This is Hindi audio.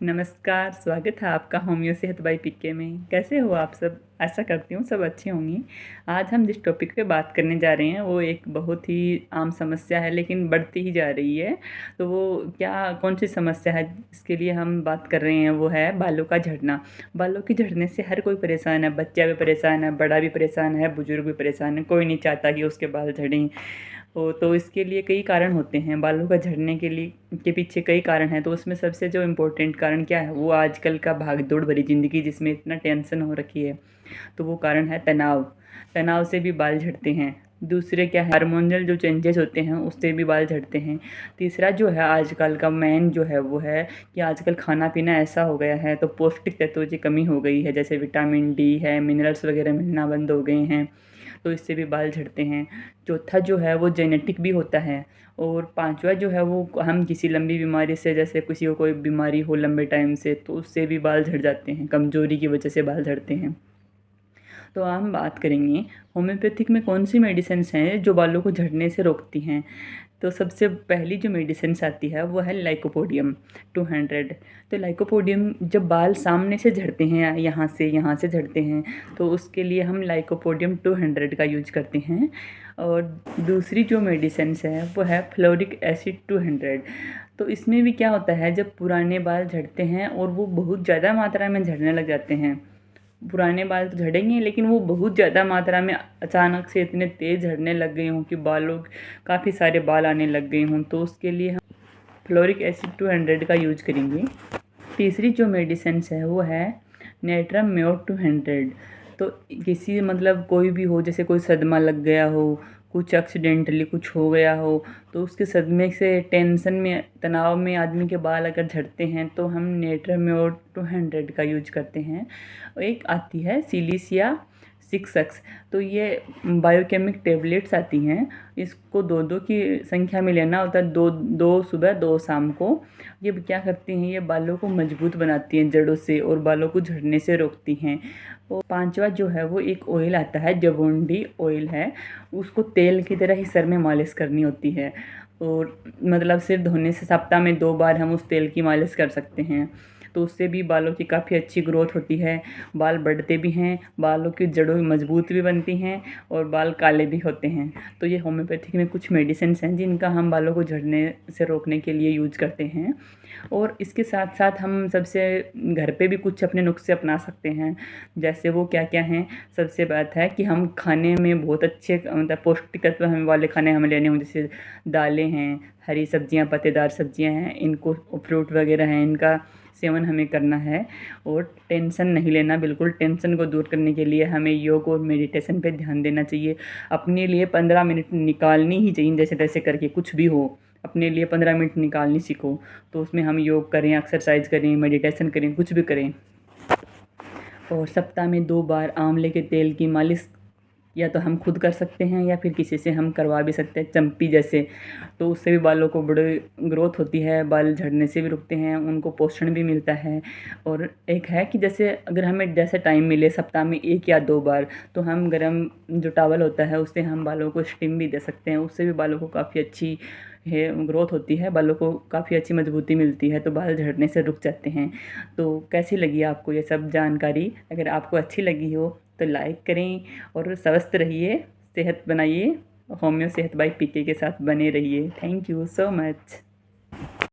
नमस्कार, स्वागत है आपका होम्यो सेहत बाई पीके में। कैसे हो आप सब? आशा करती हूँ सब अच्छे होंगे। आज हम जिस टॉपिक पे बात करने जा रहे हैं वो एक बहुत ही आम समस्या है, लेकिन बढ़ती ही जा रही है। तो वो कौन सी समस्या है इसके लिए हम बात कर रहे हैं, वो है बालों का झड़ना। बालों के झड़ने से हर कोई परेशान है, बच्चा भी परेशान है, बड़ा भी परेशान है, बुजुर्ग भी परेशान है। कोई नहीं चाहता कि उसके बाल झड़ें। तो इसके लिए कई कारण होते हैं, बालों का झड़ने के पीछे कई कारण हैं। तो उसमें सबसे जो इम्पोर्टेंट कारण क्या है, वो आजकल का भाग दौड़ भरी ज़िंदगी जिसमें इतना टेंशन हो रखी है, तो वो कारण है तनाव। तनाव से भी बाल झड़ते हैं। दूसरे क्या है, हार्मोनल जो चेंजेस होते हैं उससे भी बाल झड़ते हैं। तीसरा जो है आजकल का मेन जो है वो है कि आजकल खाना पीना ऐसा हो गया है, तो पौष्टिक तत्वों की कमी हो गई है, जैसे विटामिन डी है, मिनरल्स वगैरह मिलना बंद हो गए हैं, तो इससे भी बाल झड़ते हैं। चौथा जो है वो जेनेटिक भी होता है। और पांचवा जो है वो हम किसी लंबी बीमारी से, जैसे किसी को कोई बीमारी हो लंबे टाइम से, तो उससे भी बाल झड़ जाते हैं, कमजोरी की वजह से बाल झड़ते हैं। तो हम बात करेंगे होम्योपैथिक में कौन सी मेडिसिन्स हैं जो बालों को झड़ने से रोकती हैं। तो सबसे पहली जो मेडिसिन्स आती है वो है लाइकोपोडियम 200। तो लाइकोपोडियम जब बाल सामने से झड़ते हैं, यहाँ से झड़ते हैं, तो उसके लिए हम लाइकोपोडियम 200 का यूज करते हैं। और दूसरी जो मेडिसिन्स है वो है फ्लोरिक एसिड 200। तो इसमें भी क्या होता है, जब पुराने बाल झड़ते हैं और वो बहुत ज़्यादा मात्रा में झड़ने लग जाते हैं, पुराने बाल तो झड़ेंगे लेकिन वो बहुत ज़्यादा मात्रा में अचानक से इतने तेज़ झड़ने लग गए हों कि बालों काफ़ी सारे बाल आने लग गए हों, तो उसके लिए हम फ्लोरिक एसिड 200 का यूज करेंगे। तीसरी जो मेडिसिन्स है वो है नेट्रम म्योट 200। तो किसी कोई भी हो, जैसे कोई सदमा लग गया हो, कुछ एक्सीडेंटली कुछ हो गया हो, तो उसके सदमे से टेंशन में, तनाव में आदमी के बाल अगर झड़ते हैं तो हम नेट्रम म्योट 200 का यूज करते हैं। एक आती है सिलिसिया 6X। तो ये बायोकेमिक टेबलेट्स आती हैं, इसको दो दो की संख्या में लेना होता है, दो दो सुबह दो शाम को। ये क्या करती हैं, ये बालों को मजबूत बनाती हैं जड़ों से और बालों को झड़ने से रोकती हैं। और पांचवा जो है वो एक ऑयल आता है, जवोंडी ऑयल है, उसको तेल की तरह ही सर में मालिश करनी होती है। और सिर धोने से सप्ताह में 2 बार हम उस तेल की मालिश कर सकते हैं, तो उससे भी बालों की काफ़ी अच्छी ग्रोथ होती है, बाल बढ़ते भी हैं, बालों की जड़ों मजबूत भी बनती हैं और बाल काले भी होते हैं। तो ये होम्योपैथिक में कुछ मेडिसिन्स हैं जिनका हम बालों को झड़ने से रोकने के लिए यूज करते हैं। और इसके साथ साथ हम सबसे घर पे भी कुछ अपने नुस्खे अपना सकते हैं। जैसे वो क्या क्या हैं, सबसे बात है कि हम खाने में बहुत अच्छे पौष्टिक तत्व हमें वाले खाने हमें लेने हों, जैसे दालें हैं, हरी सब्जियां, पत्तेदार सब्जियां हैं, इनको, फ्रूट वगैरह हैं, इनका सेवन हमें करना है। और टेंशन नहीं लेना, बिल्कुल टेंशन को दूर करने के लिए हमें योग और मेडिटेशन पे ध्यान देना चाहिए। अपने लिए 15 मिनट निकालनी ही चाहिए, जैसे तैसे करके कुछ भी हो, अपने लिए 15 मिनट निकालनी सीखो। तो उसमें हम योग करें, एक्सरसाइज करें, मेडिटेशन करें, कुछ भी करें। और सप्ताह में 2 बार आंवले के तेल की मालिश या तो हम खुद कर सकते हैं या फिर किसी से हम करवा भी सकते हैं, चम्पी जैसे। तो उससे भी बालों को बड़ी ग्रोथ होती है, बाल झड़ने से भी रुकते हैं, उनको पोषण भी मिलता है। और एक है कि जैसे अगर हमें जैसे टाइम मिले सप्ताह में 1 या 2 बार, तो हम गरम जो टॉवल होता है उससे हम बालों को स्टीम भी दे सकते हैं, उससे भी बालों को काफ़ी अच्छी है ग्रोथ होती है, बालों को काफ़ी अच्छी मजबूती मिलती है, तो बाल झड़ने से रुक जाते हैं। तो कैसी लगी आपको ये सब जानकारी? अगर आपको अच्छी लगी हो तो लाइक करें और स्वस्थ रहिए, सेहत बनाइए, होम्यो सेहत बाई पीके के साथ बने रहिए। Thank you so much.